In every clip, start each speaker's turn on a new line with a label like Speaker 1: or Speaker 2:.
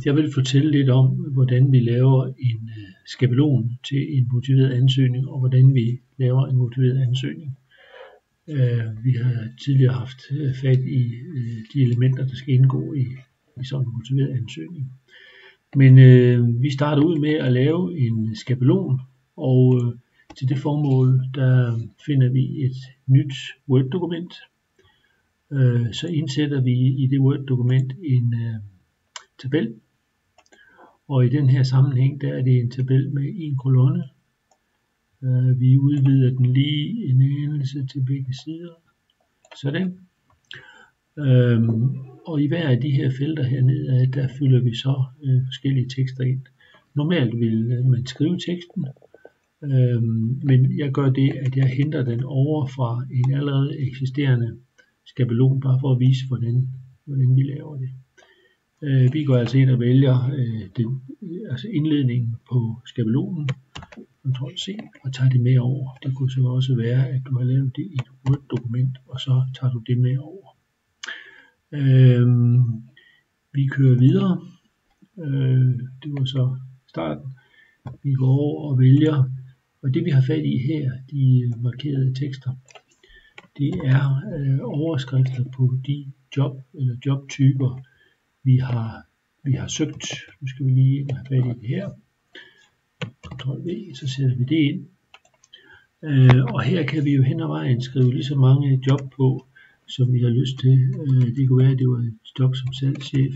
Speaker 1: Jeg vil fortælle lidt om, hvordan vi laver en skabelon til en motiveret ansøgning, og hvordan vi laver en motiveret ansøgning. Vi har tidligere haft fat i de elementer, der skal indgå i sådan en motiveret ansøgning. Men vi starter ud med at lave en skabelon, og til det formål, der finder vi et nyt Word-dokument. Så indsætter vi i det Word-dokument en tabel, og i den her sammenhæng, der er det en tabel med en kolonne. Vi udvider den lige en anelse til begge sider, sådan. Og i hver af de her felter hernede, der fylder vi så forskellige tekster ind. Normalt vil man skrive teksten, men jeg gør det, at jeg henter den over fra en allerede eksisterende skabelon, bare for at vise, hvordan vi laver det. Vi går altså ind og vælger indledningen på skabelonen, Ctrl+C, og tager det med over. Det kunne så også være, at du har lavet det i et Word-dokument, og så tager du det med over. Vi kører videre. Det var så starten. Vi går over og vælger, og det vi har fat i her, de markerede tekster, det er overskrifter på de job eller jobtyper, vi har søgt. Nu skal vi lige have fat i det her. Ctrl+V, så sætter vi det ind. Og her kan vi jo hen ad vejen skrive lige så mange job på, som vi har lyst til. Det kunne være, at det var et job som salgschef,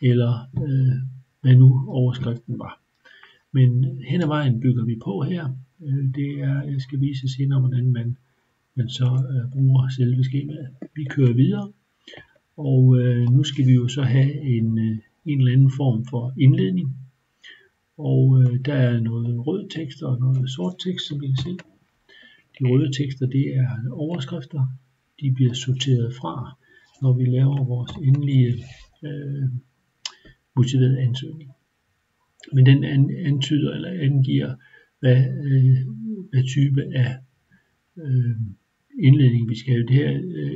Speaker 1: eller hvad nu overskriften var. Men hen ad vejen bygger vi på her. Jeg skal vise senere, hvordan man så bruger selve skemaet. Vi kører videre, og nu skal vi jo så have en eller anden form for indledning. Og der er noget rød tekst og noget sort tekst, som I kan se. De røde tekster, det er overskrifter. De bliver sorteret fra, når vi laver vores endelige motiverede ansøgning. Men den antyder eller angiver, hvad type af indledning vi skal have. Det her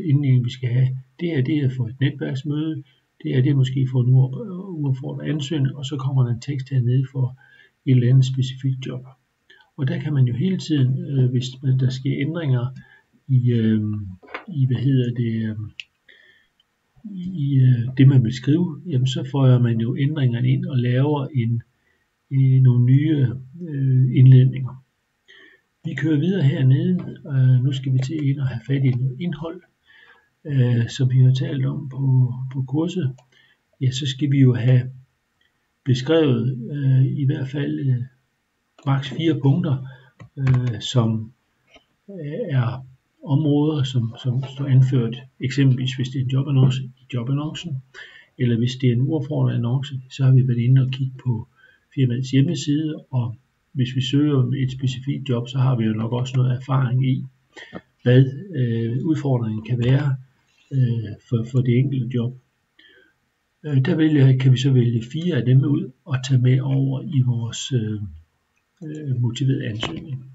Speaker 1: indledning vi skal have, det er for et netværksmøde. Det er måske for en uopfordret ansøgning, og så kommer der en tekst hernede for et eller andet specifikt job. Og der kan man jo hele tiden, hvis der sker ændringer i det man vil skrive, jamen så får man jo ændringerne ind og laver nogle nye indledninger. Vi kører videre hernede, nu skal vi til ind og have fat i noget indhold, som vi har talt om på kurset. Ja, så skal vi jo have beskrevet i hvert fald maks 4 punkter, som er områder, som står anført, eksempelvis hvis det er en jobannonce i jobannoncen, eller hvis det er en uopfordret annonce, så har vi været inde og kigge på firmaets hjemmeside, og hvis vi søger et specifikt job, så har vi jo nok også noget erfaring i, hvad udfordringen kan være for det enkelte job. Der kan vi så vælge 4 af dem ud og tage med over i vores motiverede ansøgning.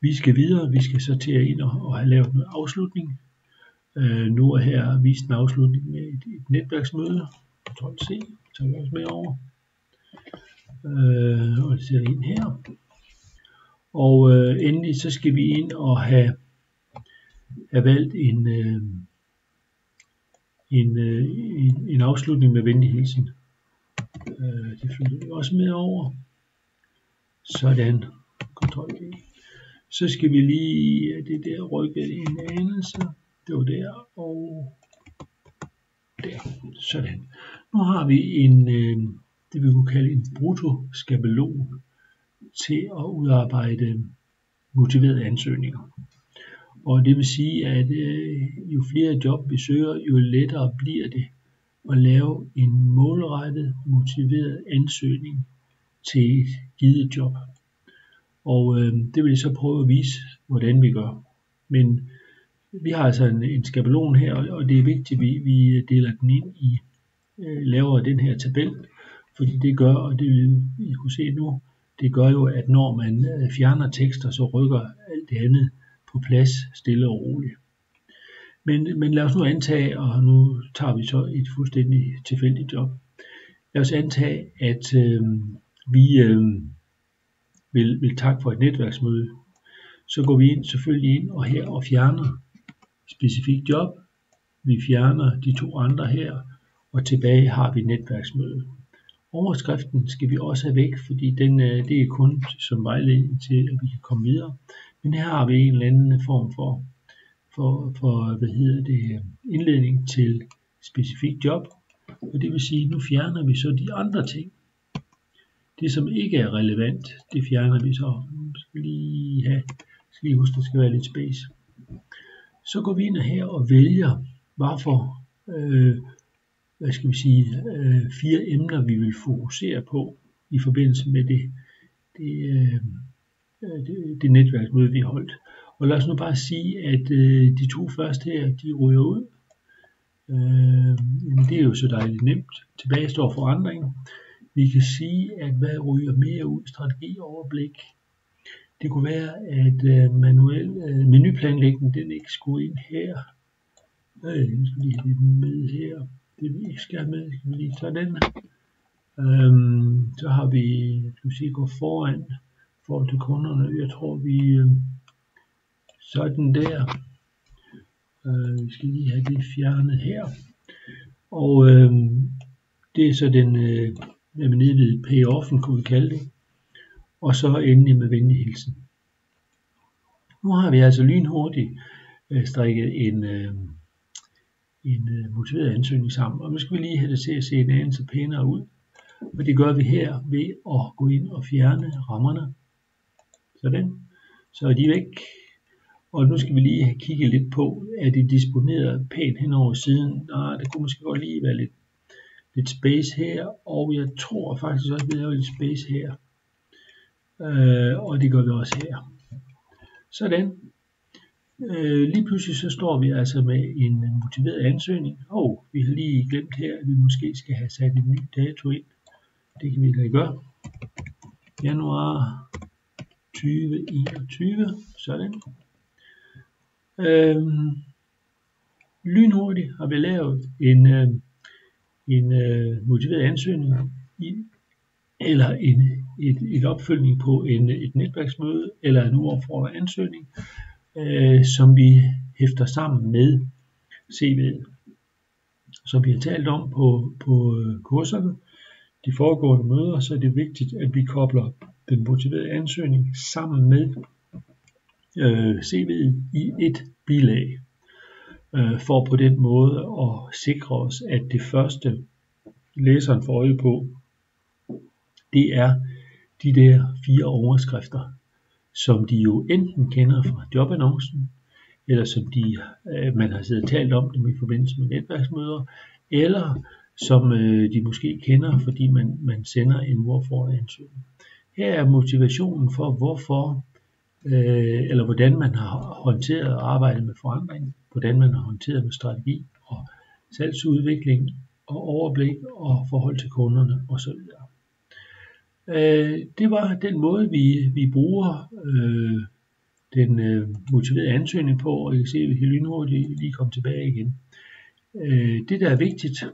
Speaker 1: Vi skal videre, vi skal så til ind og have lavet noget afslutning. Nu er her vist en afslutning med et netværksmøde. Ctrl+C, tager vi også med over. Og det sætter ind her. Og endelig så skal vi ind og have valgt en afslutning med venlig hilsen. Det flytter vi også med over. Sådan. Ctrl+V. Så skal vi lige det der rykke en anelse. Det var der og der. Sådan. Nu har vi det vi kunne kalde en bruttoskabelon til at udarbejde motiverede ansøgninger. Og det vil sige, at jo flere job vi søger, jo lettere bliver det at lave en målrettet motiveret ansøgning til et givet job. Og det vil jeg så prøve at vise, hvordan vi gør. Men vi har altså en skabelon her, og det er vigtigt, at vi deler den ind i, laver den her tabel, fordi det gør, og det vil I kunne se nu, det gør jo, at når man fjerner tekster, så rykker alt det andet på plads stille og roligt. Men lad os nu antage, og nu tager vi så et fuldstændig tilfældigt job. Lad os antage, at vi vil takke for et netværksmøde. Så går vi selvfølgelig ind og fjerner specifikt job. Vi fjerner de 2 andre her, og tilbage har vi et netværksmøde. Overskriften skal vi også have væk, fordi det er kun som vejledning til, at vi kan komme videre. Men her har vi en eller anden form for indledning til specifikt job. Og det vil sige, at nu fjerner vi så de andre ting. Det som ikke er relevant, det fjerner vi så. Skal lige huske, der skal være lidt space. Så går vi ind her og vælger, hvad for 4 emner vi vil fokusere på i forbindelse med det netværksmøde, vi har holdt. Og lad os nu bare sige, at de 2 første her, de ryger ud. Jamen det er jo så dejligt nemt. Tilbage står forandring. Vi kan sige, at hvad ryger mere ud? Strategi og overblik. Det kunne være, at manuel menuplanlægning, den ikke skulle ind her. Vi skal lige have det med her. Det vi ikke skal have med, skal vi lige tage den. Så har vi, gå foran forhold til kunderne. Jeg tror vi sådan der. Vi skal lige have det fjernet her. Og det er så den nede ved payoffen, kunne vi kalde det. Og så endelig med venlig hilsen. Nu har vi altså lynhurtigt strikket en motiveret ansøgning sammen. Og nu skal vi lige have det til at se en anelse pænere ud. Og det gør vi her ved at gå ind og fjerne rammerne. Sådan. Så er de væk. Og nu skal vi lige have kigget lidt på, er det disponeret pænt hen over siden? Nej, der kunne måske godt lige være lidt space her. Og jeg tror faktisk også, at vi laver lidt space her. Og det gør vi også her. Sådan. Lige pludselig så står vi altså med en motiveret ansøgning. Vi har lige glemt her, at vi måske skal have sat en ny dato ind. Det kan vi da gøre. Januar 2021. Sådan. Lynhurtigt har vi lavet en motiveret ansøgning eller et opfølgning på et netværksmøde eller en uopfordret ansøgning, som vi hæfter sammen med CV'et. Som vi har talt om på kurserne, de foregående møder, så er det vigtigt, at vi kobler den motiverede ansøgning sammen med CV'et i et bilag, for på den måde at sikre os, at det første læseren får øje på, det er de der 4 overskrifter, som de jo enten kender fra jobannoncen, eller som man har siddet og talt om dem i forbindelse med netværksmøder, eller som de måske kender, fordi man sender en uopfordret ansøgning. Her er motivationen for, hvorfor eller hvordan man har håndteret og arbejdet med forandring, hvordan man har håndteret med strategi og salgsudvikling og overblik og forhold til kunderne osv. Det var den måde, vi bruger den motiverede ansøgning på, og I kan se, at vi kan lynhurtigt lige komme tilbage igen. Det, der er vigtigt,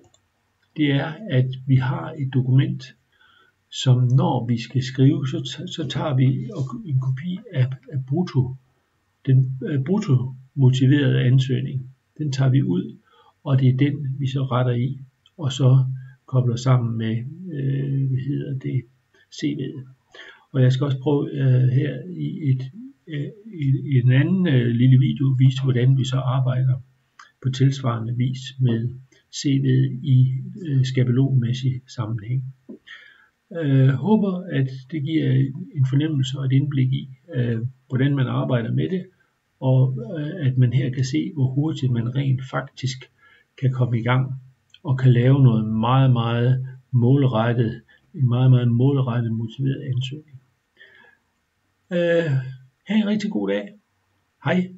Speaker 1: det er, at vi har et dokument, som når vi skal skrive, så tager vi en kopi af den brutto motiverede ansøgning. Den tager vi ud, og det er den, vi så retter i, og så kobler sammen med, CV'et. Og jeg skal også prøve her i en anden lille video vise, hvordan vi så arbejder på tilsvarende vis med CV'et i skabelonmæssig sammenhæng. Håber, at det giver en fornemmelse og et indblik i, hvordan man arbejder med det, og at man her kan se, hvor hurtigt man rent faktisk kan komme i gang og kan lave noget meget, meget målrettet, en meget, meget målrettet motiveret ansøgning. Ha' en rigtig god dag. Hej.